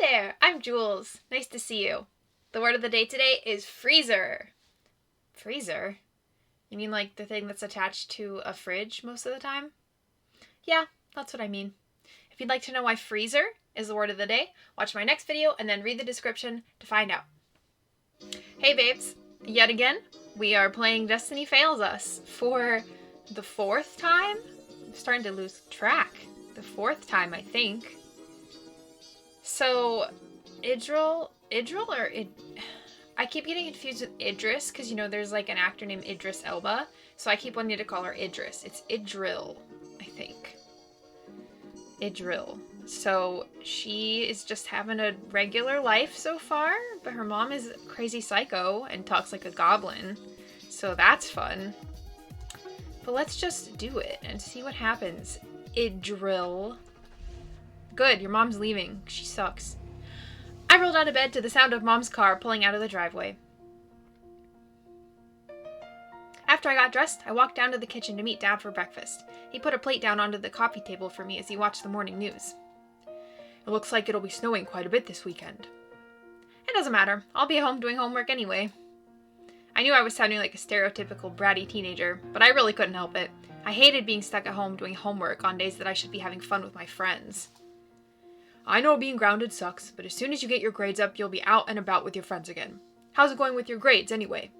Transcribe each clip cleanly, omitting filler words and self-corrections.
there, I'm Jules. Nice to see you. The word of the day today is freezer. Freezer? You mean like the thing that's attached to a fridge most of the time? Yeah, that's what I mean. If you'd like to know why freezer is the word of the day, watch my next video and then read the description to find out. Hey babes, yet again, we are playing Destiny Fails Us for the fourth time? I'm starting to lose track. The fourth time, I think. So, I keep getting confused with Idris, because, you know, there's, like, an actor named Idris Elba, so I keep wanting to call her Idris. It's Idril, I think. Idril. So, she is just having a regular life so far, but her mom is a crazy psycho and talks like a goblin, so that's fun. But let's just do it and see what happens. Idril. Good, your mom's leaving. She sucks. I rolled out of bed to the sound of Mom's car pulling out of the driveway. After I got dressed, I walked down to the kitchen to meet Dad for breakfast. He put a plate down onto the coffee table for me as he watched the morning news. It looks like it'll be snowing quite a bit this weekend. It doesn't matter. I'll be home doing homework anyway. I knew I was sounding like a stereotypical bratty teenager, but I really couldn't help it. I hated being stuck at home doing homework on days that I should be having fun with my friends. I know being grounded sucks, but as soon as you get your grades up, you'll be out and about with your friends again. How's it going with your grades, anyway?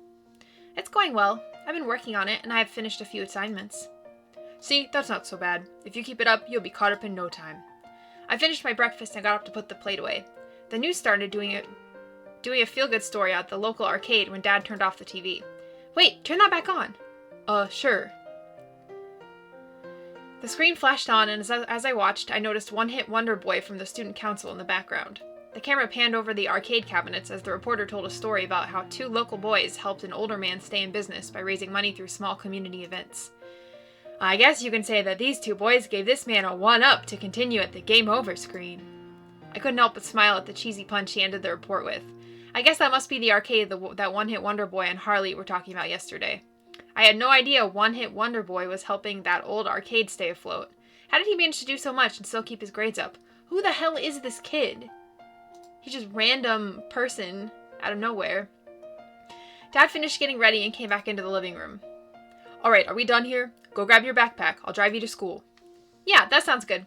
It's going well. I've been working on it, and I have finished a few assignments. See, that's not so bad. If you keep it up, you'll be caught up in no time. I finished my breakfast and got up to put the plate away. The news started doing a feel-good story at the local arcade when Dad turned off the TV. Wait, turn that back on. Sure. The screen flashed on, and as I watched, I noticed One Hit Wonder Boy from the student council in the background. The camera panned over the arcade cabinets as the reporter told a story about how two local boys helped an older man stay in business by raising money through small community events. I guess you can say that these two boys gave this man a one-up to continue at the game over screen. I couldn't help but smile at the cheesy punch he ended the report with. I guess that must be the arcade that One Hit Wonder Boy and Harley were talking about yesterday. I had no idea One Hit Wonder Boy was helping that old arcade stay afloat. How did he manage to do so much and still keep his grades up? Who the hell is this kid? He's just random person out of nowhere. Dad finished getting ready and came back into the living room. Alright, are we done here? Go grab your backpack. I'll drive you to school. Yeah, that sounds good.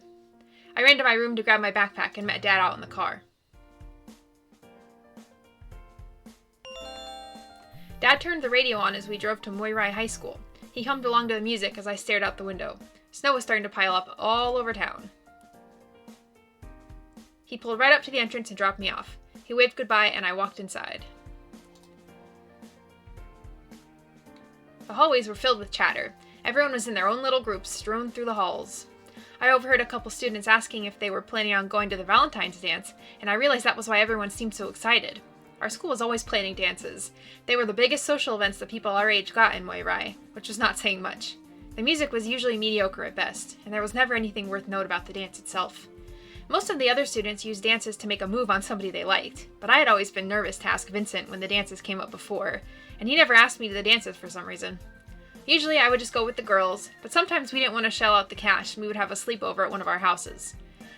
I ran to my room to grab my backpack and met Dad out in the car. Dad turned the radio on as we drove to Moirai High School. He hummed along to the music as I stared out the window. Snow was starting to pile up all over town. He pulled right up to the entrance and dropped me off. He waved goodbye and I walked inside. The hallways were filled with chatter. Everyone was in their own little groups strewn through the halls. I overheard a couple students asking if they were planning on going to the Valentine's dance, and I realized that was why everyone seemed so excited. Our school was always planning dances. They were the biggest social events that people our age got in Moirai, which was not saying much. The music was usually mediocre at best, and there was never anything worth note about the dance itself. Most of the other students used dances to make a move on somebody they liked, but I had always been nervous to ask Vincent when the dances came up before, and he never asked me to the dances for some reason. Usually I would just go with the girls, but sometimes we didn't want to shell out the cash and we would have a sleepover at one of our houses.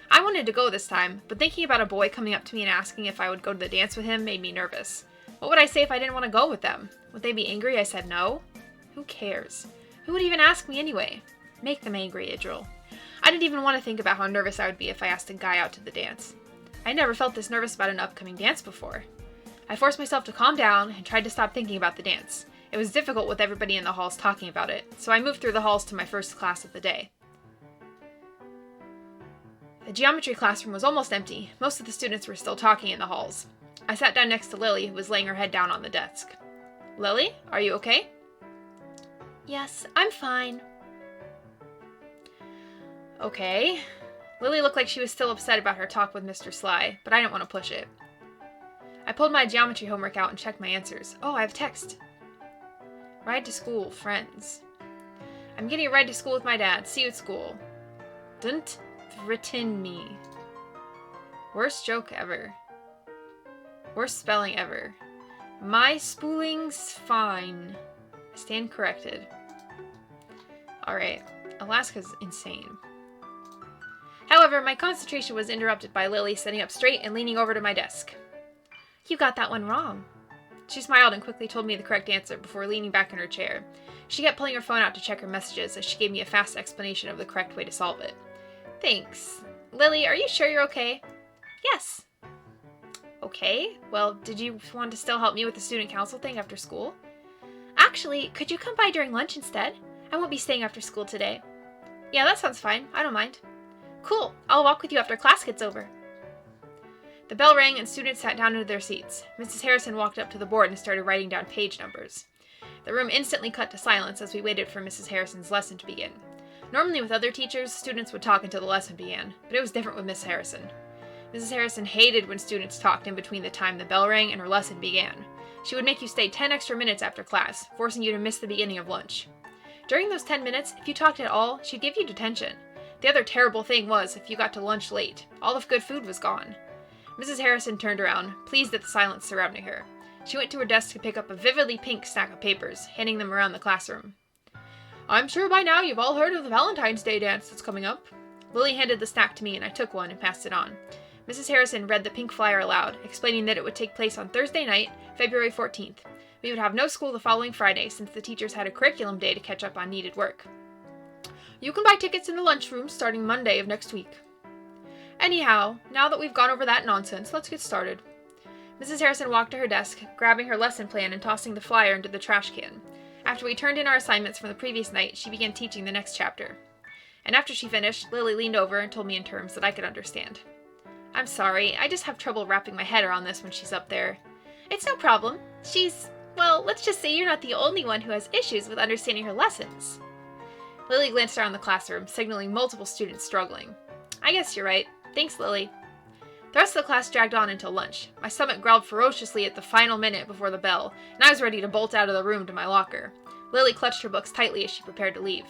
I wanted to go this time, but thinking about a boy coming up to me and asking if I would go to the dance with him made me nervous. What would I say if I didn't want to go with them? Would they be angry I said no? Who cares? Who would even ask me anyway? Make them angry, Idril. I didn't even want to think about how nervous I would be if I asked a guy out to the dance. I never felt this nervous about an upcoming dance before. I forced myself to calm down and tried to stop thinking about the dance. It was difficult with everybody in the halls talking about it, so I moved through the halls to my first class of the day. The geometry classroom was almost empty. Most of the students were still talking in the halls. I sat down next to Lily, who was laying her head down on the desk. Lily, are you okay? Yes, I'm fine. Okay. Lily looked like she was still upset about her talk with Mr. Sly, but I didn't want to push it. I pulled my geometry homework out and checked my answers. Oh, I have text. Ride to school, friends. I'm getting a ride to school with my dad. See you at school. Don't threaten me. Worst joke ever. Worst spelling ever. My spooling's fine. I stand corrected. Alright. Alaska's insane. However, my concentration was interrupted by Lily sitting up straight and leaning over to my desk. You got that one wrong. She smiled and quickly told me the correct answer before leaning back in her chair. She kept pulling her phone out to check her messages as she gave me a fast explanation of the correct way to solve it. Thanks. Lily, are you sure you're okay? Yes. Okay. Well, did you want to still help me with the student council thing after school? Actually, could you come by during lunch instead? I won't be staying after school today. Yeah, that sounds fine. I don't mind. Cool. I'll walk with you after class gets over. The bell rang and students sat down into their seats. Mrs. Harrison walked up to the board and started writing down page numbers. The room instantly cut to silence as we waited for Mrs. Harrison's lesson to begin. Normally with other teachers, students would talk until the lesson began, but it was different with Miss Harrison. Mrs. Harrison hated when students talked in between the time the bell rang and her lesson began. She would make you stay 10 extra minutes after class, forcing you to miss the beginning of lunch. During those 10 minutes, if you talked at all, she'd give you detention. The other terrible thing was, if you got to lunch late, all of good food was gone. Mrs. Harrison turned around, pleased at the silence surrounding her. She went to her desk to pick up a vividly pink stack of papers, handing them around the classroom. I'm sure by now you've all heard of the Valentine's Day dance that's coming up. Lily handed the stack to me and I took one and passed it on. Mrs. Harrison read the pink flyer aloud, explaining that it would take place on Thursday night, February 14th. We would have no school the following Friday since the teachers had a curriculum day to catch up on needed work. You can buy tickets in the lunchroom starting Monday of next week. Anyhow, now that we've gone over that nonsense, let's get started. Mrs. Harrison walked to her desk, grabbing her lesson plan and tossing the flyer into the trash can. After we turned in our assignments from the previous night, she began teaching the next chapter. And after she finished, Lily leaned over and told me in terms that I could understand. I'm sorry, I just have trouble wrapping my head around this when she's up there. It's no problem. Well, let's just say you're not the only one who has issues with understanding her lessons. Lily glanced around the classroom, signaling multiple students struggling. I guess you're right. Thanks, Lily. The rest of the class dragged on until lunch. My stomach growled ferociously at the final minute before the bell, and I was ready to bolt out of the room to my locker. Lily clutched her books tightly as she prepared to leave.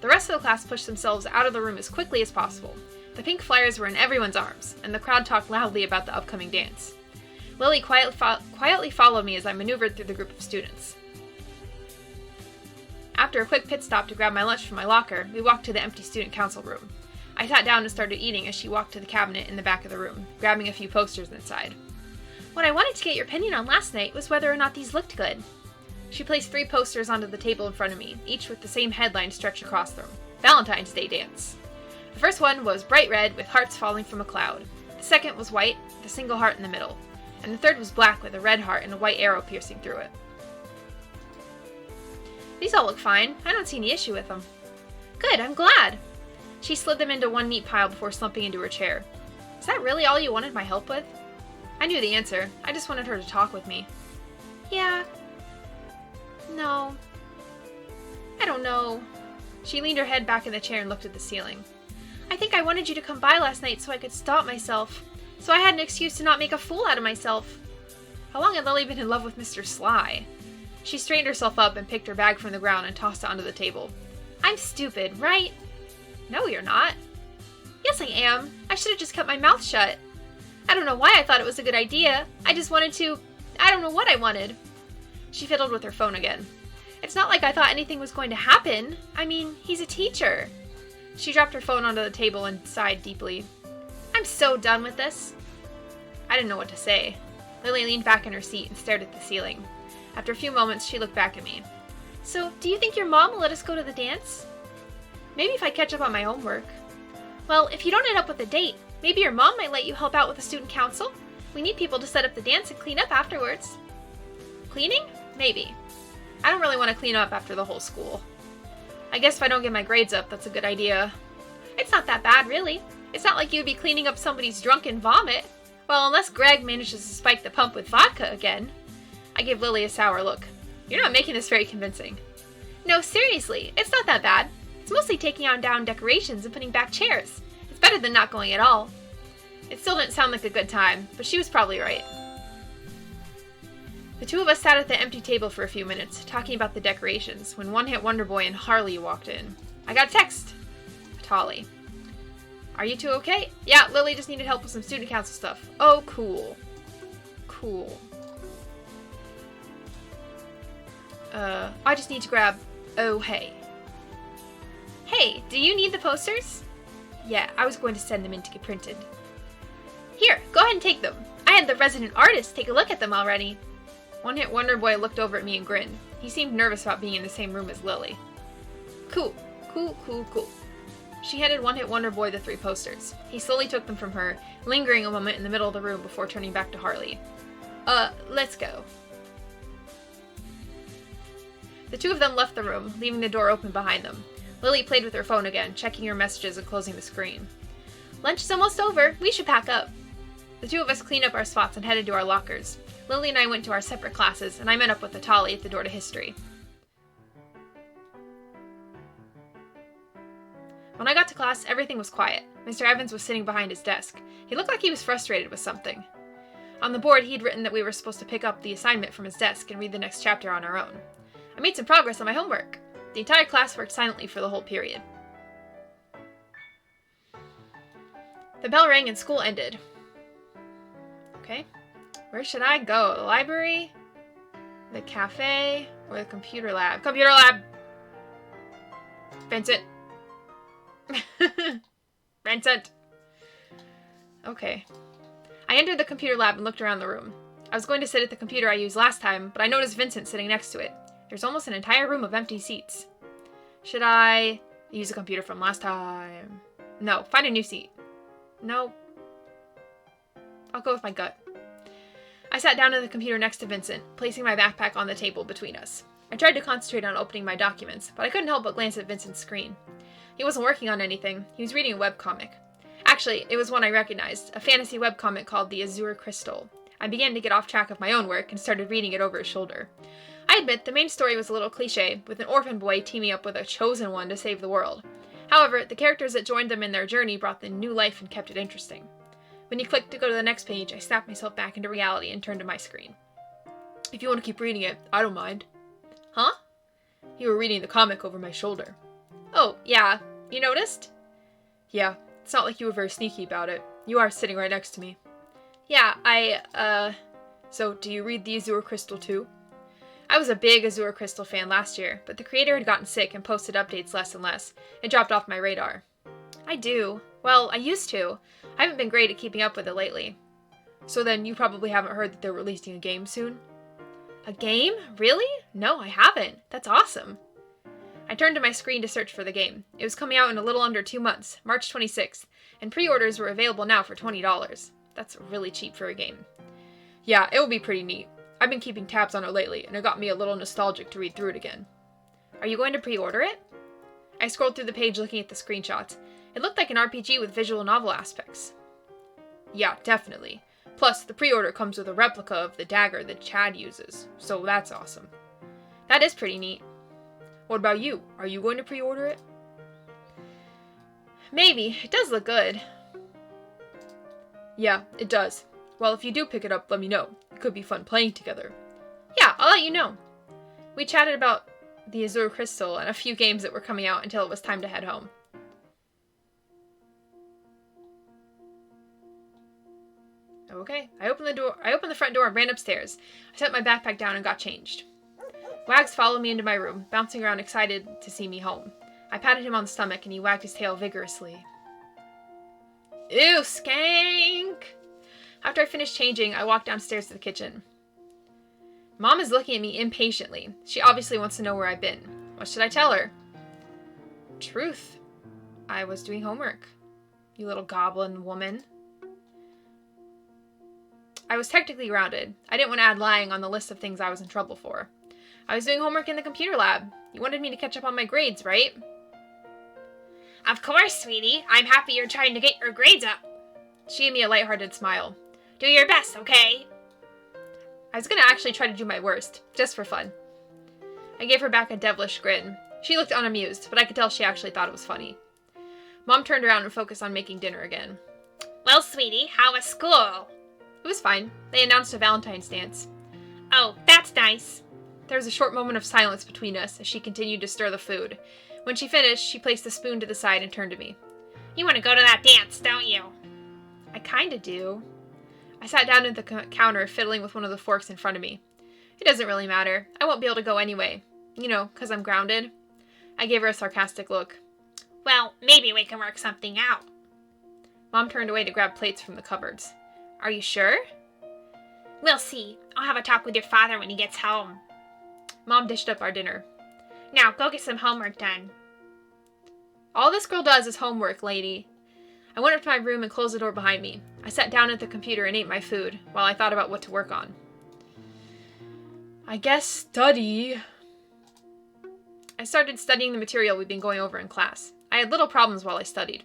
The rest of the class pushed themselves out of the room as quickly as possible. The pink flyers were in everyone's arms, and the crowd talked loudly about the upcoming dance. Lily quietly followed me as I maneuvered through the group of students. After a quick pit stop to grab my lunch from my locker, we walked to the empty student council room. I sat down and started eating as she walked to the cabinet in the back of the room, grabbing a few posters inside. What I wanted to get your opinion on last night was whether or not these looked good. She placed 3 posters onto the table in front of me, each with the same headline stretched across them: Valentine's Day Dance. The first one was bright red with hearts falling from a cloud. The second was white, with a single heart in the middle. And the third was black with a red heart and a white arrow piercing through it. These all look fine. I don't see any issue with them. Good, I'm glad. She slid them into one neat pile before slumping into her chair. Is that really all you wanted my help with? I knew the answer. I just wanted her to talk with me. Yeah. No. I don't know. She leaned her head back in the chair and looked at the ceiling. I think I wanted you to come by last night so I could stop myself. So I had an excuse to not make a fool out of myself. How long had Lily been in love with Mr. Sly? She straightened herself up and picked her bag from the ground and tossed it onto the table. I'm stupid, right? No, you're not. Yes, I am. I should have just kept my mouth shut. I don't know why I thought it was a good idea. I just wanted to... I don't know what I wanted. She fiddled with her phone again. It's not like I thought anything was going to happen. I mean, he's a teacher. She dropped her phone onto the table and sighed deeply. I'm so done with this. I didn't know what to say. Lily leaned back in her seat and stared at the ceiling. After a few moments, she looked back at me. So, do you think your mom will let us go to the dance? Maybe if I catch up on my homework. Well, if you don't end up with a date, maybe your mom might let you help out with the student council. We need people to set up the dance and clean up afterwards. Cleaning? Maybe. I don't really want to clean up after the whole school. I guess if I don't get my grades up, that's a good idea. It's not that bad, really. It's not like you'd be cleaning up somebody's drunken vomit. Well, unless Greg manages to spike the pump with vodka again. I gave Lily a sour look. You're not making this very convincing. No, seriously, it's not that bad. It's mostly taking down decorations and putting back chairs. It's better than not going at all. It still didn't sound like a good time, but she was probably right. The two of us sat at the empty table for a few minutes, talking about the decorations, when one-hit wonder boy and Harley walked in. I got a text. Tolly. Are you two okay? Yeah, Lily just needed help with some student council stuff. Oh, cool. Cool. I just need to grab... Oh, hey. Hey, Hey, do you need the posters? Yeah, I was going to send them in to get printed. Here, go ahead and take them. I had the resident artist take a look at them already. One Hit Wonder Boy looked over at me and grinned. He seemed nervous about being in the same room as Lily. Cool. She handed One Hit Wonder Boy the 3 posters. He slowly took them from her, lingering a moment in the middle of the room before turning back to Harley. Let's go. The 2 of them left the room, leaving the door open behind them. Lily played with her phone again, checking her messages and closing the screen. Lunch is almost over. We should pack up. The 2 of us cleaned up our spots and headed to our lockers. Lily and I went to our separate classes, and I met up with Atali at the door to history. When I got to class, everything was quiet. Mr. Evans was sitting behind his desk. He looked like he was frustrated with something. On the board, he'd written that we were supposed to pick up the assignment from his desk and read the next chapter on our own. I made some progress on my homework. The entire class worked silently for the whole period. The bell rang and school ended. Okay. Where should I go? The library? The cafe? Or the computer lab? Computer lab! Vincent. Vincent. Okay. I entered the computer lab and looked around the room. I was going to sit at the computer I used last time, but I noticed Vincent sitting next to it. There's almost an entire room of empty seats. Should I use the computer from last time? No, find a new seat. No. I'll go with my gut. I sat down at the computer next to Vincent, placing my backpack on the table between us. I tried to concentrate on opening my documents, but I couldn't help but glance at Vincent's screen. He wasn't working on anything. He was reading a webcomic. Actually, it was one I recognized, a fantasy webcomic called The Azure Crystal. I began to get off track of my own work and started reading it over his shoulder. I admit the main story was a little cliche, with an orphan boy teaming up with a chosen one to save the world. However, the characters that joined them in their journey brought them new life and kept it interesting. When he clicked to go to the next page, I snapped myself back into reality and turned to my screen. If you want to keep reading it, I don't mind. Huh? You were reading the comic over my shoulder. Oh, yeah. You noticed? Yeah, it's not like you were very sneaky about it. You are sitting right next to me. Yeah, So, do you read the Azure Crystal too? I was a big Azure Crystal fan last year, but the creator had gotten sick and posted updates less and less. It dropped off my radar. I do. Well, I used to. I haven't been great at keeping up with it lately. So then you probably haven't heard that they're releasing a game soon? A game? Really? No, I haven't. That's awesome. I turned to my screen to search for the game. It was coming out in a little under 2 months, March 26th, and pre-orders were available now for $20. That's really cheap for a game. Yeah, it will be pretty neat. I've been keeping tabs on it lately, and it got me a little nostalgic to read through it again. Are you going to pre-order it? I scrolled through the page looking at the screenshots. It looked like an RPG with visual novel aspects. Yeah, definitely. Plus, the pre-order comes with a replica of the dagger that Chad uses, so that's awesome. That is pretty neat. What about you? Are you going to pre-order it? Maybe. It does look good. Yeah, it does. Well, if you do pick it up, let me know. It could be fun playing together. Yeah, I'll let you know. We chatted about the Azure Crystal and a few games that were coming out until it was time to head home. Okay, I opened the front door and ran upstairs. I set my backpack down and got changed. Wags followed me into my room, bouncing around excited to see me home. I patted him on the stomach and he wagged his tail vigorously. Ew, skank! After I finished changing, I walked downstairs to the kitchen. Mom is looking at me impatiently. She obviously wants to know where I've been. What should I tell her? Truth. I was doing homework. You little goblin woman. I was technically grounded. I didn't want to add lying on the list of things I was in trouble for. I was doing homework in the computer lab. You wanted me to catch up on my grades, right? Of course, sweetie. I'm happy you're trying to get your grades up. She gave me a lighthearted smile. Do your best, okay? I was going to actually try to do my worst, just for fun. I gave her back a devilish grin. She looked unamused, but I could tell she actually thought it was funny. Mom turned around and focused on making dinner again. Well, sweetie, how was school? It was fine. They announced a Valentine's dance. Oh, that's nice. There was a short moment of silence between us as she continued to stir the food. When she finished, she placed the spoon to the side and turned to me. You want to go to that dance, don't you? I kinda do. I sat down at the counter, fiddling with one of the forks in front of me. It doesn't really matter. I won't be able to go anyway. You know, 'cause I'm grounded. I gave her a sarcastic look. Well, maybe we can work something out. Mom turned away to grab plates from the cupboards. Are you sure? We'll see. I'll have a talk with your father when he gets home. Mom dished up our dinner. Now, go get some homework done. All this girl does is homework, lady. I went up to my room and closed the door behind me. I sat down at the computer and ate my food while I thought about what to work on. I guess study. I started studying the material we'd been going over in class. I had little problems while I studied.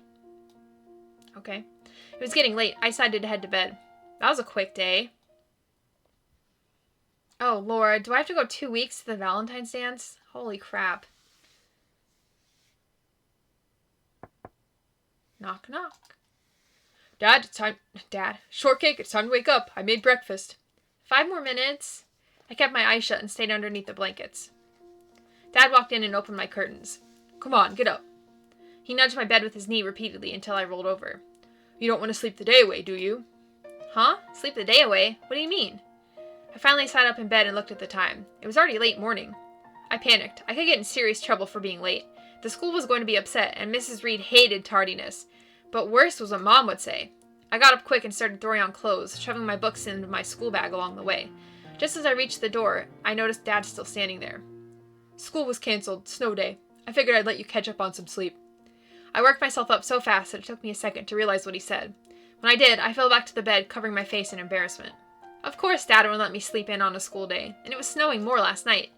Okay. It was getting late. I decided to head to bed. That was a quick day. Oh, Lord. Do I have to go 2 weeks to the Valentine's dance? Holy crap. Knock, knock. Dad, it's time. Dad, shortcake, it's time to wake up. I made breakfast. 5 more minutes. I kept my eyes shut and stayed underneath the blankets. Dad walked in and opened my curtains. Come on, get up. He nudged my bed with his knee repeatedly until I rolled over. You don't want to sleep the day away, do you? Huh? Sleep the day away? What do you mean? I finally sat up in bed and looked at the time. It was already late morning. I panicked. I could get in serious trouble for being late. The school was going to be upset, and Mrs. Reed hated tardiness. But worse was what Mom would say. I got up quick and started throwing on clothes, shoving my books into my school bag along the way. Just as I reached the door, I noticed Dad still standing there. School was canceled. Snow day. I figured I'd let you catch up on some sleep. I worked myself up so fast that it took me a second to realize what he said. When I did, I fell back to the bed, covering my face in embarrassment. Of course Dad would let me sleep in on a school day, and it was snowing more last night.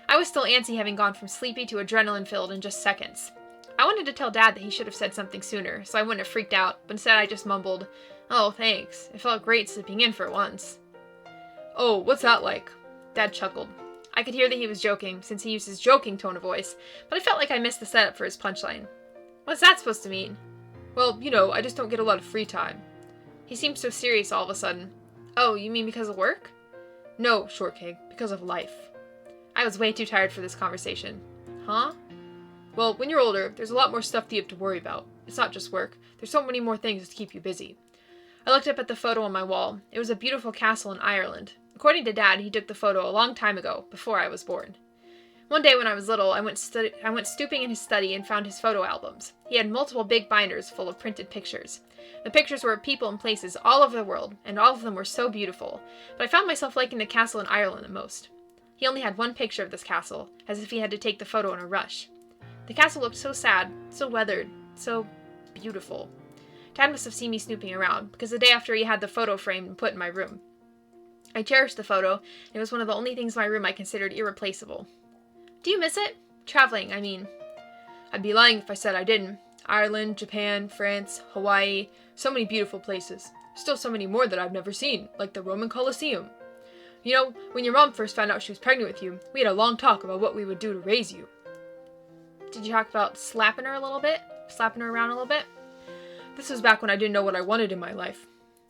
I was still antsy, having gone from sleepy to adrenaline-filled in just seconds. I wanted to tell Dad that he should have said something sooner, so I wouldn't have freaked out, but instead I just mumbled, "Oh, thanks. It felt great sleeping in for once." "Oh, what's that like?" Dad chuckled. I could hear that he was joking, since he used his joking tone of voice, but I felt like I missed the setup for his punchline. What's that supposed to mean? Well, you know, I just don't get a lot of free time. He seemed so serious all of a sudden. Oh, you mean because of work? No, shortcake, because of life. I was way too tired for this conversation. Huh? Well, when you're older, there's a lot more stuff that you have to worry about. It's not just work. There's so many more things to keep you busy. I looked up at the photo on my wall. It was a beautiful castle in Ireland. According to Dad, he took the photo a long time ago, before I was born. One day when I was little, I went stooping in his study and found his photo albums. He had multiple big binders full of printed pictures. The pictures were of people and places all over the world, and all of them were so beautiful, but I found myself liking the castle in Ireland the most. He only had one picture of this castle, as if he had to take the photo in a rush. The castle looked so sad, so weathered, so beautiful. Dad must have seen me snooping around, because the day after he had the photo framed and put in my room. I cherished the photo, and it was one of the only things in my room I considered irreplaceable. Do you miss it? Traveling, I mean. I'd be lying if I said I didn't. Ireland, Japan, France, Hawaii, so many beautiful places. Still so many more that I've never seen, like the Roman Colosseum. You know, when your mom first found out she was pregnant with you, we had a long talk about what we would do to raise you. Did you talk about slapping her a little bit? Slapping her around a little bit? This was back when I didn't know what I wanted in my life.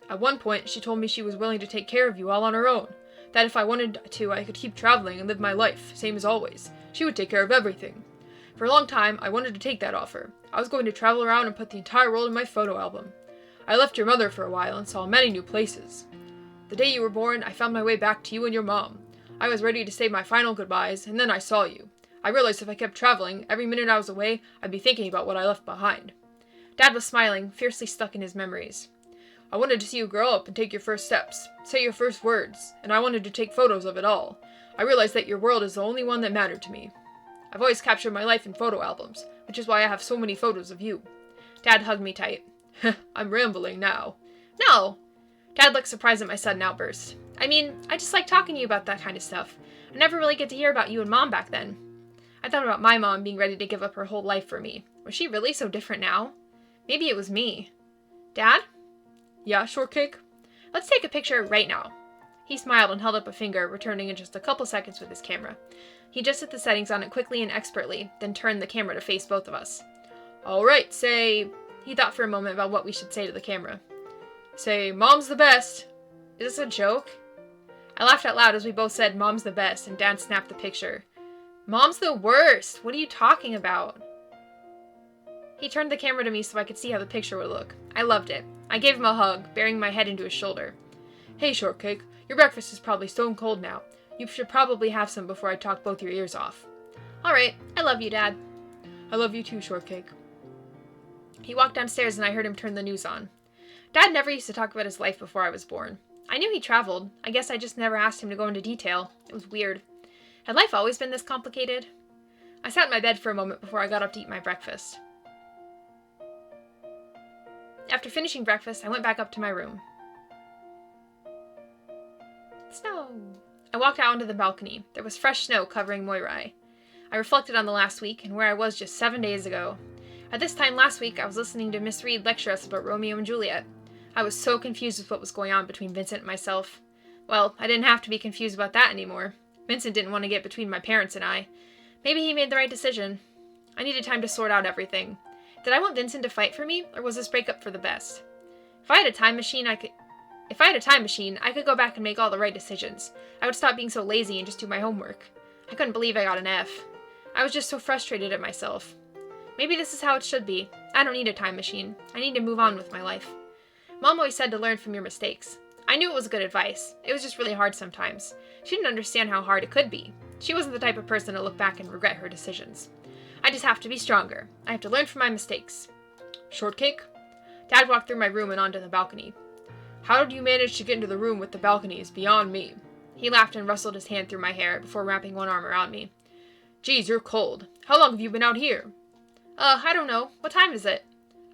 At one point, she told me she was willing to take care of you all on her own. That if I wanted to, I could keep traveling and live my life, same as always. She would take care of everything. For a long time, I wanted to take that offer. I was going to travel around and put the entire world in my photo album. I left your mother for a while and saw many new places. The day you were born, I found my way back to you and your mom. I was ready to say my final goodbyes, and then I saw you. I realized if I kept traveling, every minute I was away, I'd be thinking about what I left behind. Dad was smiling, fiercely stuck in his memories. I wanted to see you grow up and take your first steps, say your first words, and I wanted to take photos of it all. I realized that your world is the only one that mattered to me. I've always captured my life in photo albums, which is why I have so many photos of you. Dad hugged me tight. I'm rambling now. No! Dad looked surprised at my sudden outburst. I mean, I just like talking to you about that kind of stuff. I never really get to hear about you and Mom back then. I thought about my mom being ready to give up her whole life for me. Was she really so different now? Maybe it was me. Dad? Yeah, shortcake? Let's take a picture right now. He smiled and held up a finger, returning in just a couple seconds with his camera. He adjusted the settings on it quickly and expertly, then turned the camera to face both of us. All right, say... He thought for a moment about what we should say to the camera. Say, Mom's the best. Is this a joke? I laughed out loud as we both said, Mom's the best, and Dad snapped the picture. Mom's the worst! What are you talking about? He turned the camera to me so I could see how the picture would look. I loved it. I gave him a hug, burying my head into his shoulder. Hey, shortcake, your breakfast is probably stone cold now. You should probably have some before I talk both your ears off. All right, I love you, Dad. I love you too, shortcake. He walked downstairs and I heard him turn the news on. Dad never used to talk about his life before I was born. I knew he traveled. I guess I just never asked him to go into detail. It was weird. Had life always been this complicated? I sat in my bed for a moment before I got up to eat my breakfast. After finishing breakfast, I went back up to my room. Snow! I walked out onto the balcony. There was fresh snow covering Moirai. I reflected on the last week and where I was just 7 days ago. At this time last week, I was listening to Miss Reed lecture us about Romeo and Juliet. I was so confused with what was going on between Vincent and myself. Well, I didn't have to be confused about that anymore. Vincent didn't want to get between my parents and I. Maybe he made the right decision. I needed time to sort out everything. Did I want Vincent to fight for me, or was this breakup for the best? If I had a time machine, I could go back and make all the right decisions. I would stop being so lazy and just do my homework. I couldn't believe I got an F. I was just so frustrated at myself. Maybe this is how it should be. I don't need a time machine. I need to move on with my life. Mom always said to learn from your mistakes. I knew it was good advice. It was just really hard sometimes. She didn't understand how hard it could be. She wasn't the type of person to look back and regret her decisions. I just have to be stronger. I have to learn from my mistakes. Shortcake? Dad walked through my room and onto the balcony. How did you manage to get into the room with the balcony is beyond me. He laughed and rustled his hand through my hair before wrapping one arm around me. Geez, you're cold. How long have you been out here? I don't know. What time is it?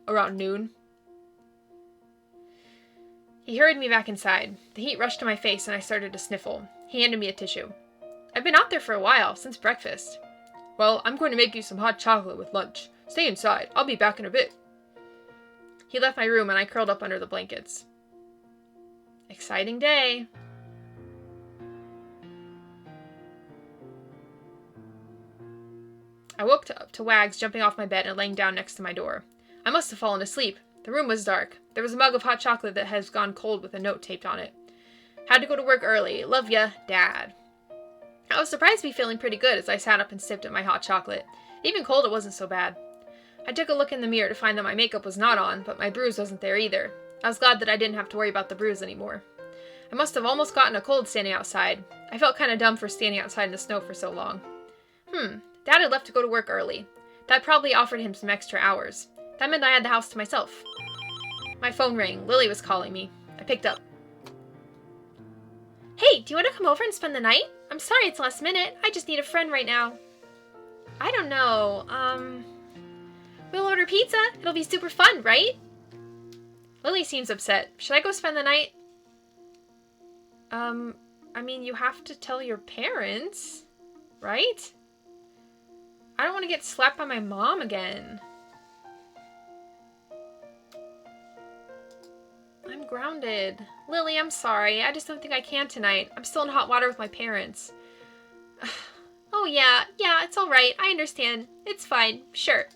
Around noon. He hurried me back inside. The heat rushed to my face and I started to sniffle. He handed me a tissue. I've been out there for a while, since breakfast. Well, I'm going to make you some hot chocolate with lunch. Stay inside. I'll be back in a bit. He left my room and I curled up under the blankets. Exciting day. I woke up to Wags jumping off my bed and laying down next to my door. I must have fallen asleep. The room was dark. There was a mug of hot chocolate that has gone cold with a note taped on it. Had to go to work early. Love ya, Dad. I was surprised to be feeling pretty good as I sat up and sipped at my hot chocolate. Even cold, it wasn't so bad. I took a look in the mirror to find that my makeup was not on, but my bruise wasn't there either. I was glad that I didn't have to worry about the bruise anymore. I must have almost gotten a cold standing outside. I felt kind of dumb for standing outside in the snow for so long. Dad had left to go to work early. That probably offered him some extra hours. That meant I had the house to myself. My phone rang. Lily was calling me. I picked up. Hey, do you want to come over and spend the night? I'm sorry it's last minute. I just need a friend right now. I don't know. We'll order pizza. It'll be super fun, right? Lily seems upset. Should I go spend the night? I mean, you have to tell your parents, right? I don't want to get slapped by my mom again. I'm grounded. Lily, I'm sorry. I just don't think I can tonight. I'm still in hot water with my parents. Oh, yeah, it's all right. I understand. It's fine. Sure.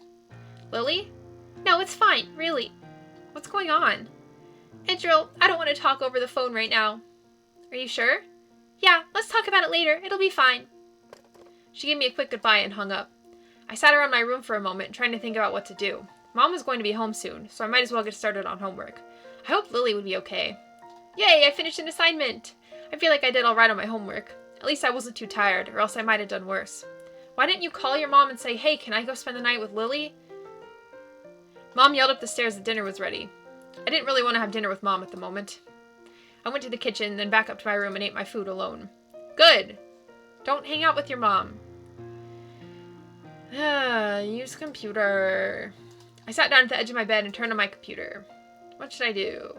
Lily? No, it's fine. Really. What's going on? Andrew, I don't want to talk over the phone right now. Are you sure? Yeah, let's talk about it later. It'll be fine. She gave me a quick goodbye and hung up. I sat around my room for a moment, trying to think about what to do. Mom was going to be home soon, so I might as well get started on homework. I hoped Lily would be okay. Yay, I finished an assignment! I feel like I did all right on my homework. At least I wasn't too tired, or else I might have done worse. Why didn't you call your mom and say, hey, can I go spend the night with Lily? Mom yelled up the stairs that dinner was ready. I didn't really want to have dinner with Mom at the moment. I went to the kitchen, then back up to my room and ate my food alone. Good! Don't hang out with your mom. Use computer. I sat down at the edge of my bed and turned on my computer. What should I do?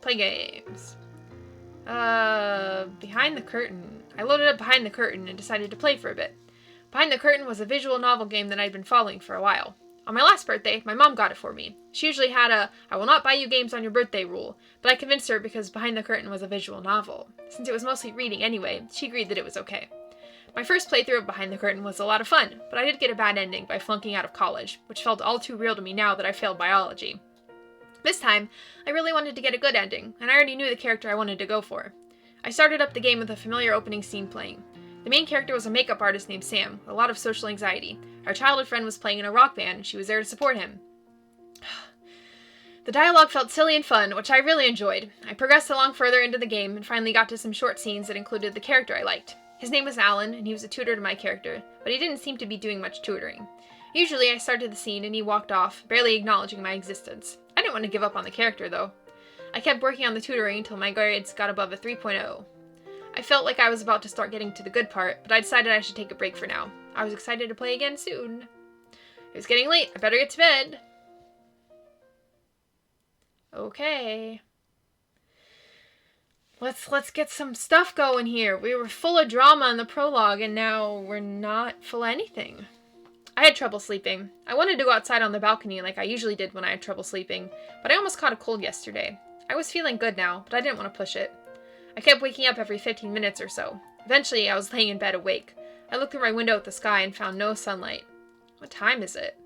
Play games. Behind the Curtain. I loaded up Behind the Curtain and decided to play for a bit. Behind the Curtain was a visual novel game that I'd been following for a while. On my last birthday, my mom got it for me. She usually had a, I will not buy you games on your birthday rule, but I convinced her because Behind the Curtain was a visual novel. Since it was mostly reading anyway, she agreed that it was okay. My first playthrough of Behind the Curtain was a lot of fun, but I did get a bad ending by flunking out of college, which felt all too real to me now that I failed biology. This time, I really wanted to get a good ending, and I already knew the character I wanted to go for. I started up the game with a familiar opening scene playing. The main character was a makeup artist named Sam, with a lot of social anxiety. Our childhood friend was playing in a rock band, and she was there to support him. The dialogue felt silly and fun, which I really enjoyed. I progressed along further into the game, and finally got to some short scenes that included the character I liked. His name was Alan, and he was a tutor to my character, but he didn't seem to be doing much tutoring. Usually I started the scene and he walked off, barely acknowledging my existence. I didn't want to give up on the character, though. I kept working on the tutoring until my grades got above a 3.0. I felt like I was about to start getting to the good part, but I decided I should take a break for now. I was excited to play again soon. It was getting late. I better get to bed. Okay. Let's get some stuff going here. We were full of drama in the prologue, and now we're not full of anything. I had trouble sleeping. I wanted to go outside on the balcony like I usually did when I had trouble sleeping, but I almost caught a cold yesterday. I was feeling good now, but I didn't want to push it. I kept waking up every 15 minutes or so. Eventually, I was laying in bed awake. I looked through my window at the sky and found no sunlight. What time is it?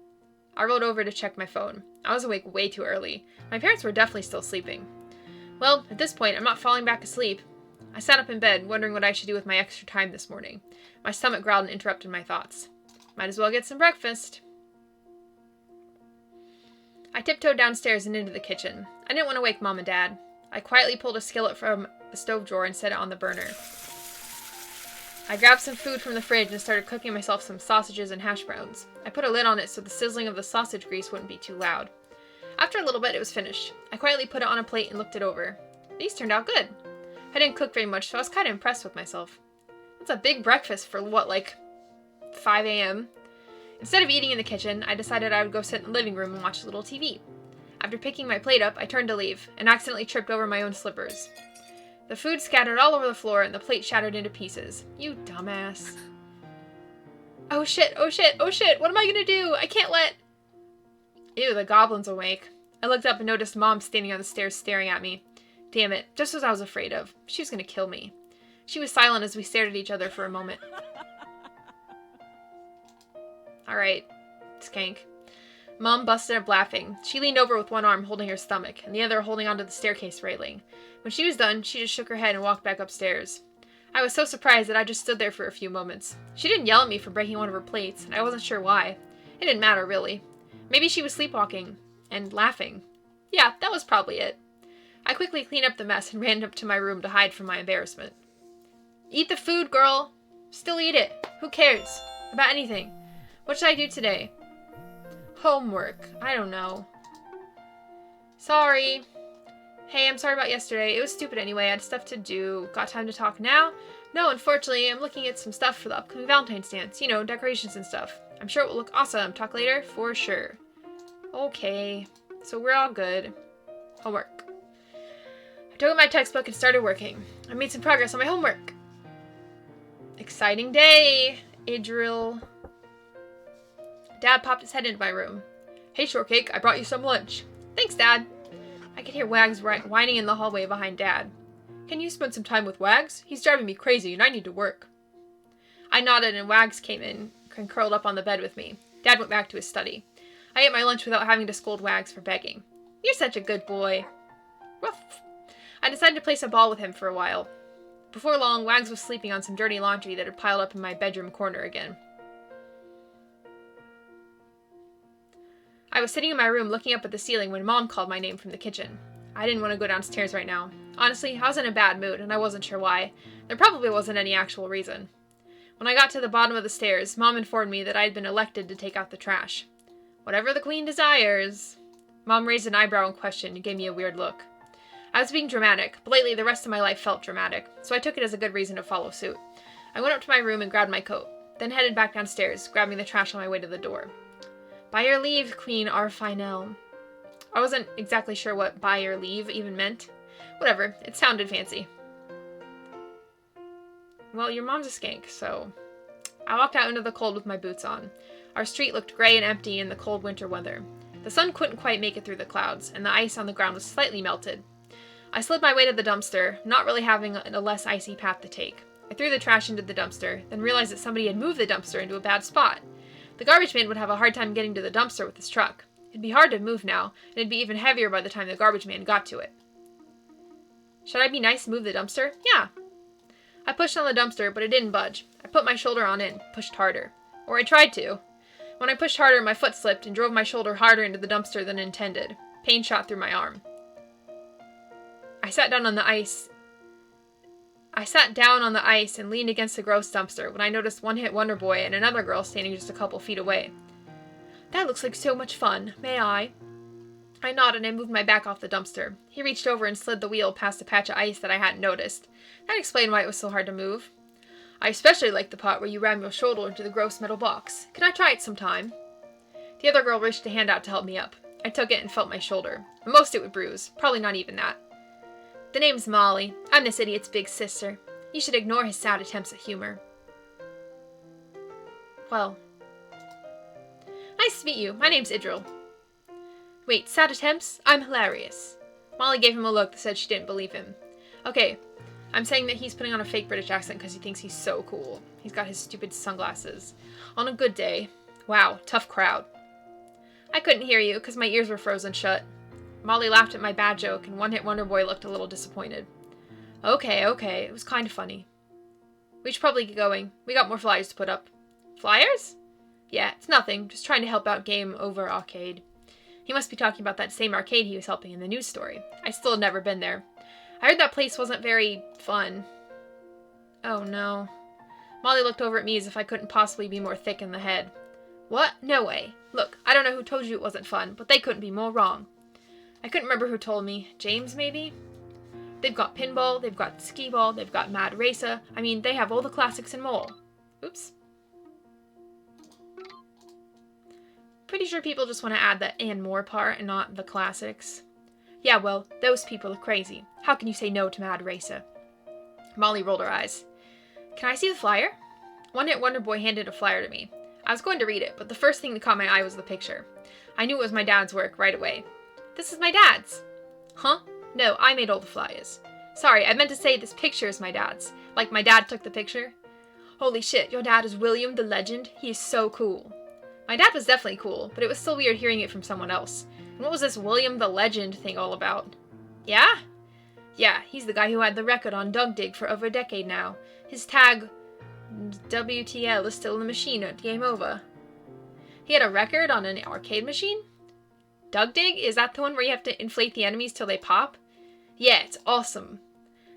I rolled over to check my phone. I was awake way too early. My parents were definitely still sleeping. Well, at this point, I'm not falling back asleep. I sat up in bed, wondering what I should do with my extra time this morning. My stomach growled and interrupted my thoughts. Might as well get some breakfast. I tiptoed downstairs and into the kitchen. I didn't want to wake Mom and Dad. I quietly pulled a skillet from the stove drawer and set it on the burner. I grabbed some food from the fridge and started cooking myself some sausages and hash browns. I put a lid on it so the sizzling of the sausage grease wouldn't be too loud. After a little bit, it was finished. I quietly put it on a plate and looked it over. These turned out good. I didn't cook very much, so I was kind of impressed with myself. That's a big breakfast for, 5 a.m.? Instead of eating in the kitchen, I decided I would go sit in the living room and watch a little TV. After picking my plate up, I turned to leave, and accidentally tripped over my own slippers. The food scattered all over the floor, and the plate shattered into pieces. You dumbass. Oh shit, oh shit, oh shit, what am I gonna do? I can't let... Ew, the goblin's awake. I looked up and noticed Mom standing on the stairs staring at me. Damn it, just as I was afraid of. She was gonna kill me. She was silent as we stared at each other for a moment. Alright, skank. Mom busted up laughing. She leaned over with one arm holding her stomach, and the other holding onto the staircase railing. When she was done, she just shook her head and walked back upstairs. I was so surprised that I just stood there for a few moments. She didn't yell at me for breaking one of her plates, and I wasn't sure why. It didn't matter, really. Maybe she was sleepwalking. And laughing. Yeah, that was probably it. I quickly cleaned up the mess and ran up to my room to hide from my embarrassment. Eat the food, girl! Still eat it. Who cares? About anything. What should I do today? Homework. I don't know. Sorry. Hey, I'm sorry about yesterday. It was stupid anyway. I had stuff to do. Got time to talk now? No, unfortunately, I'm looking at some stuff for the upcoming Valentine's dance. You know, decorations and stuff. I'm sure it will look awesome. Talk later? For sure. Okay. So we're all good. Homework. I took out my textbook and started working. I made some progress on my homework. Exciting day, Idril. Dad popped his head into my room. Hey, Shortcake, I brought you some lunch. Thanks, Dad. I could hear Wags whining in the hallway behind Dad. Can you spend some time with Wags? He's driving me crazy and I need to work. I nodded and Wags came in and curled up on the bed with me. Dad went back to his study. I ate my lunch without having to scold Wags for begging. You're such a good boy. Ruff. I decided to play some ball with him for a while. Before long, Wags was sleeping on some dirty laundry that had piled up in my bedroom corner again. I was sitting in my room looking up at the ceiling when Mom called my name from the kitchen. I didn't want to go downstairs right now. Honestly, I was in a bad mood, and I wasn't sure why. There probably wasn't any actual reason. When I got to the bottom of the stairs, Mom informed me that I had been elected to take out the trash. Whatever the Queen desires. Mom raised an eyebrow in question and gave me a weird look. I was being dramatic, but lately the rest of my life felt dramatic, so I took it as a good reason to follow suit. I went up to my room and grabbed my coat, then headed back downstairs, grabbing the trash on my way to the door. By your leave, Queen Arfinel. I wasn't exactly sure what by your leave even meant. Whatever, it sounded fancy. Well, your mom's a skank, so... I walked out into the cold with my boots on. Our street looked gray and empty in the cold winter weather. The sun couldn't quite make it through the clouds, and the ice on the ground was slightly melted. I slid my way to the dumpster, not really having a less icy path to take. I threw the trash into the dumpster, then realized that somebody had moved the dumpster into a bad spot. The garbage man would have a hard time getting to the dumpster with his truck. It'd be hard to move now, and it'd be even heavier by the time the garbage man got to it. Should I be nice and move the dumpster? Yeah. I pushed on the dumpster, but it didn't budge. I put my shoulder on it and pushed harder. Or I tried to. When I pushed harder, my foot slipped and drove my shoulder harder into the dumpster than intended. Pain shot through my arm. I sat down on the ice and leaned against the gross dumpster when I noticed one-hit wonder boy and another girl standing just a couple feet away. That looks like so much fun. May I? I nodded and moved my back off the dumpster. He reached over and slid the wheel past a patch of ice that I hadn't noticed. That explained why it was so hard to move. I especially like the part where you ram your shoulder into the gross metal box. Can I try it sometime? The other girl reached a hand out to help me up. I took it and felt my shoulder. At most it would bruise. Probably not even that. The name's Molly. I'm this idiot's big sister. You should ignore his sad attempts at humor. Well. Nice to meet you. My name's Idril. Wait, sad attempts? I'm hilarious. Molly gave him a look that said she didn't believe him. Okay, I'm saying that he's putting on a fake British accent because he thinks he's so cool. He's got his stupid sunglasses. On a good day. Wow, tough crowd. I couldn't hear you because my ears were frozen shut. Molly laughed at my bad joke, and One Hit Wonder Boy looked a little disappointed. Okay, it was kind of funny. We should probably get going. We got more flyers to put up. Flyers? Yeah, it's nothing. Just trying to help out Game Over Arcade. He must be talking about that same arcade he was helping in the news story. I still had never been there. I heard that place wasn't very fun. Oh no. Molly looked over at me as if I couldn't possibly be more thick in the head. What? No way. Look, I don't know who told you it wasn't fun, but they couldn't be more wrong. I couldn't remember who told me. James, maybe? They've got pinball, they've got skee-ball, they've got Mad Racer. I mean, they have all the classics and more. Oops. Pretty sure people just want to add the and more part and not the classics. Yeah, well, those people are crazy. How can you say no to Mad Racer? Molly rolled her eyes. Can I see the flyer? One Hit Wonder Boy handed a flyer to me. I was going to read it, but the first thing that caught my eye was the picture. I knew it was my dad's work right away. This is my dad's. Huh? No, I made all the flyers. Sorry, I meant to say this picture is my dad's. Like my dad took the picture. Holy shit, your dad is William the Legend? He is so cool. My dad was definitely cool, but it was still weird hearing it from someone else. And what was this William the Legend thing all about? Yeah? Yeah, he's the guy who had the record on Doug Dig for over a decade now. His tag, WTL, is still in the machine at Game Over. He had a record on an arcade machine? Doug Dig? Is that the one where you have to inflate the enemies till they pop? Yeah, it's awesome.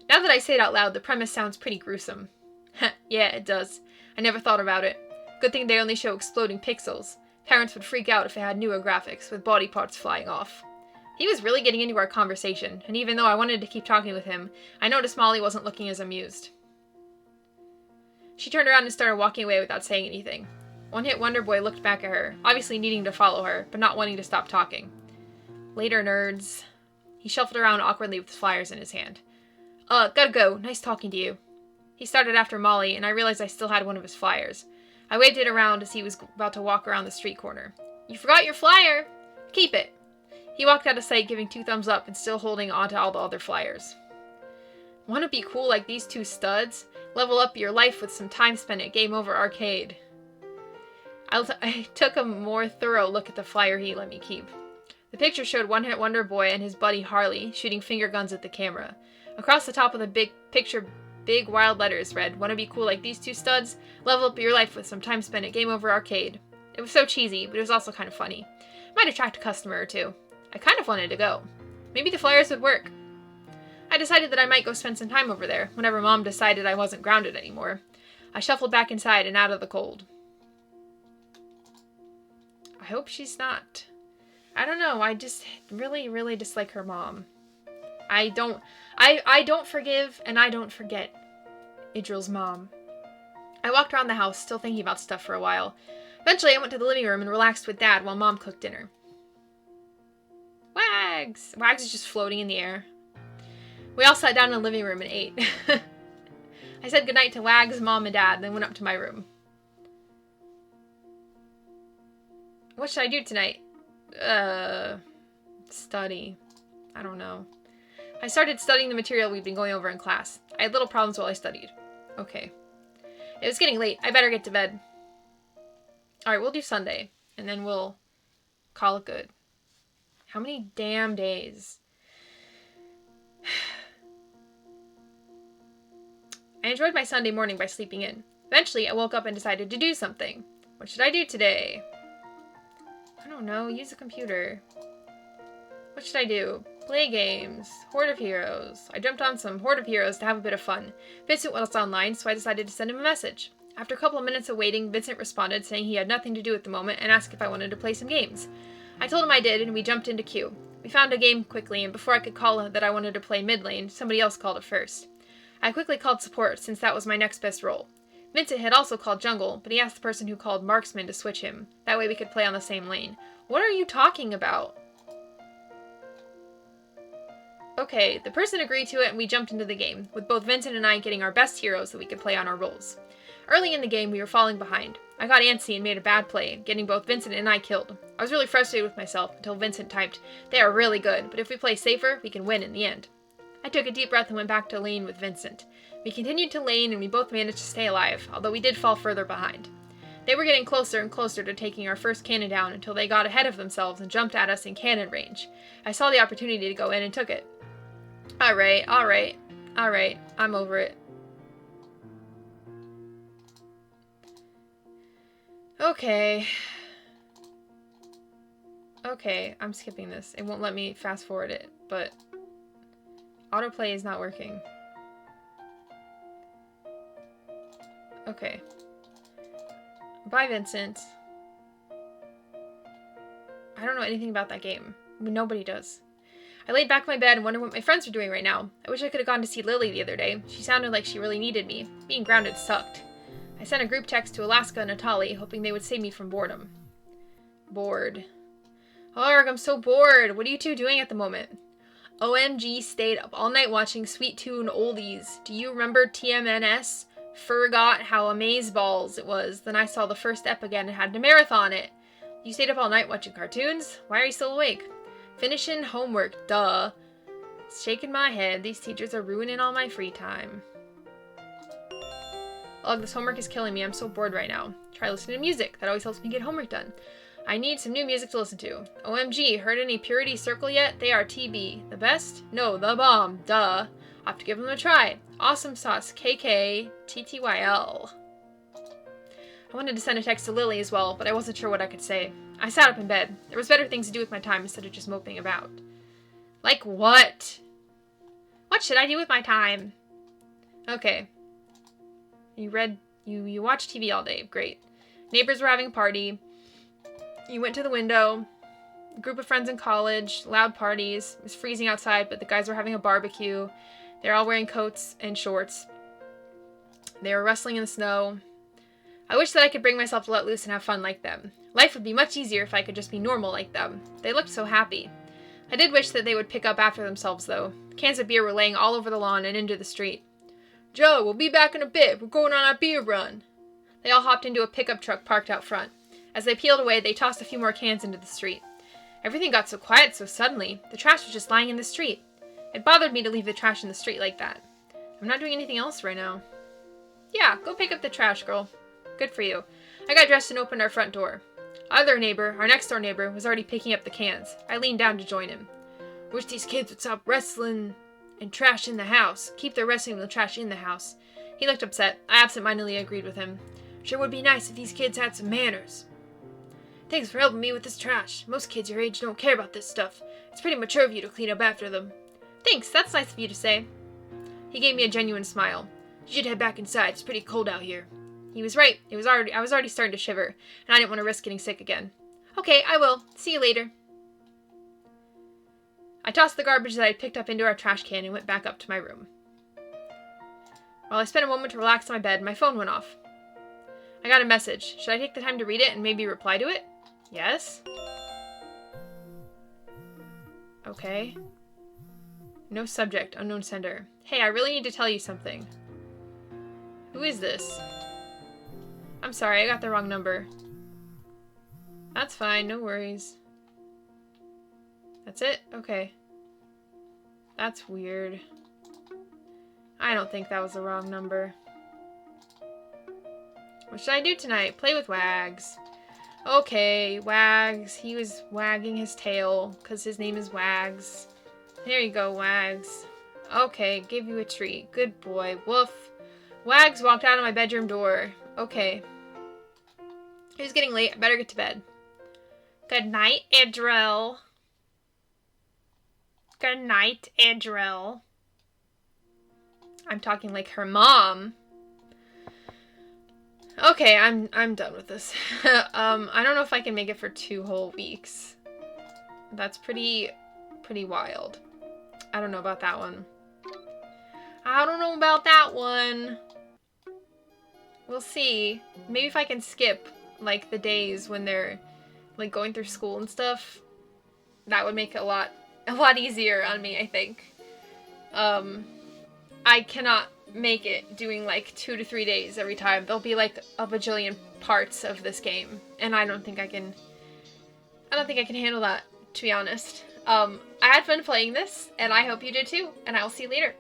Now that I say it out loud, the premise sounds pretty gruesome. Yeah, it does. I never thought about it. Good thing they only show exploding pixels. Parents would freak out if it had newer graphics, with body parts flying off. He was really getting into our conversation, and even though I wanted to keep talking with him, I noticed Molly wasn't looking as amused. She turned around and started walking away without saying anything. One Hit Wonder Boy looked back at her, obviously needing to follow her, but not wanting to stop talking. Later, nerds. He shuffled around awkwardly with flyers in his hand. Gotta go. Nice talking to you. He started after Molly, and I realized I still had one of his flyers. I waved it around as he was about to walk around the street corner. You forgot your flyer! Keep it! He walked out of sight, giving 2 thumbs up and still holding on to all the other flyers. Want to be cool like these 2 studs? Level up your life with some time spent at Game Over Arcade. I took a more thorough look at the flyer he let me keep. The picture showed One Hit Wonder Boy and his buddy Harley shooting finger guns at the camera. Across the top of the big picture, big wild letters read, "Want to be cool like these 2 studs? Level up your life with some time spent at Game Over Arcade." It was so cheesy, but it was also kind of funny. It might attract a customer or 2. I kind of wanted to go. Maybe the flyers would work. I decided that I might go spend some time over there, whenever Mom decided I wasn't grounded anymore. I shuffled back inside and out of the cold. I hope she's not. I don't know, I just really, really dislike her mom. I don't forgive and I don't forget Idril's mom. I walked around the house, still thinking about stuff for a while. Eventually, I went to the living room and relaxed with Dad while Mom cooked dinner. Wags! Wags is just floating in the air. We all sat down in the living room and ate. I said goodnight to Wags, Mom, and Dad, then went up to my room. What should I do tonight? Study. I don't know. I started studying the material we've been going over in class. I had little problems while I studied. Okay. It was getting late. I better get to bed. Alright, we'll do Sunday. And then we'll call it good. How many damn days? I enjoyed my Sunday morning by sleeping in. Eventually, I woke up and decided to do something. What should I do today? I don't know. Use a computer. What should I do? Play games. Horde of Heroes. I jumped on some Horde of Heroes to have a bit of fun. Vincent was online, so I decided to send him a message. After a couple of minutes of waiting, Vincent responded, saying he had nothing to do at the moment and asked if I wanted to play some games. I told him I did, and we jumped into queue. We found a game quickly, and before I could call that I wanted to play mid lane, somebody else called it first. I quickly called support, since that was my next best role. Vincent had also called jungle, but he asked the person who called marksman to switch him. That way we could play on the same lane. What are you talking about? Okay, the person agreed to it and we jumped into the game, with both Vincent and I getting our best heroes that we could play on our roles. Early in the game, we were falling behind. I got antsy and made a bad play, getting both Vincent and I killed. I was really frustrated with myself until Vincent typed, "They are really good, but if we play safer, we can win in the end." I took a deep breath and went back to lane with Vincent. We continued to lane and we both managed to stay alive, although we did fall further behind. They were getting closer and closer to taking our first cannon down until they got ahead of themselves and jumped at us in cannon range. I saw the opportunity to go in and took it. Alright, I'm over it. Okay, I'm skipping this. It won't let me fast forward it, but autoplay is not working. Okay. Bye, Vincent. I don't know anything about that game. I mean, nobody does. I laid back in my bed and wondered what my friends were doing right now. I wish I could have gone to see Lily the other day. She sounded like she really needed me. Being grounded sucked. I sent a group text to Alaska and Natali, hoping they would save me from boredom. Bored. Arg, I'm so bored. What are you two doing at the moment? OMG stayed up all night watching Sweet Tune oldies. Do you remember TMNS? Forgot how amazeballs it was. Then I saw the first ep again and had to marathon it. You stayed up all night watching cartoons? Why are you still awake? Finishing homework, duh. Shaking my head. These teachers are ruining all my free time. Ugh, this homework is killing me. I'm so bored right now. Try listening to music. That always helps me get homework done. I need some new music to listen to. OMG, heard any Purity Circle yet? They are TB. The best? No, the bomb. Duh. I'll have to give them a try. Awesome sauce. KK. TTYL. I wanted to send a text to Lily as well, but I wasn't sure what I could say. I sat up in bed. There was better things to do with my time instead of just moping about. Like what? What should I do with my time? Okay. You watched TV all day. Great. Neighbors were having a party. You went to the window. A group of friends in college. Loud parties. It was freezing outside, but the guys were having a barbecue. They were all wearing coats and shorts. They were wrestling in the snow. I wish that I could bring myself to let loose and have fun like them. Life would be much easier if I could just be normal like them. They looked so happy. I did wish that they would pick up after themselves, though. Cans of beer were laying all over the lawn and into the street. Joe, we'll be back in a bit. We're going on our beer run. They all hopped into a pickup truck parked out front. As they peeled away, they tossed a few more cans into the street. Everything got so quiet so suddenly. The trash was just lying in the street. It bothered me to leave the trash in the street like that. I'm not doing anything else right now. Yeah, go pick up the trash, girl. Good for you. I got dressed and opened our front door. Our next door neighbor, was already picking up the cans. I leaned down to join him. Wish these kids would stop wrestling and trash in the house. Keep their wrestling and the trash in the house. He looked upset. I absentmindedly agreed with him. Sure would be nice if these kids had some manners. Thanks for helping me with this trash. Most kids your age don't care about this stuff. It's pretty mature of you to clean up after them. Thanks, that's nice of you to say. He gave me a genuine smile. You should head back inside. It's pretty cold out here. He was right. I was already starting to shiver, and I didn't want to risk getting sick again. Okay, I will. See you later. I tossed the garbage that I had picked up into our trash can and went back up to my room. While I spent a moment to relax on my bed, my phone went off. I got a message. Should I take the time to read it and maybe reply to it? Yes. Okay. No subject, unknown sender. Hey, I really need to tell you something. Who is this? I'm sorry, I got the wrong number. That's fine, no worries. That's it? Okay. That's weird. I don't think that was the wrong number. What should I do tonight? Play with Wags. Okay, Wags. He was wagging his tail because his name is Wags. Here you go, Wags. Okay, give you a treat. Good boy. Woof. Wags walked out of my bedroom door. Okay. It was getting late. I better get to bed. Good night, Idril. Good night, Idril. I'm talking like her mom. Okay, I'm done with this. I don't know if I can make it for 2 whole weeks. That's pretty wild. I don't know about that one. I don't know about that one. We'll see. Maybe if I can skip, like, the days when they're, like, going through school and stuff, that would make it a lot easier on me, I think. I cannot make it doing, like, 2 to 3 days every time. There'll be, like, a bajillion parts of this game, and I don't think I can handle that, to be honest. I had fun playing this, and I hope you did too, and I will see you later.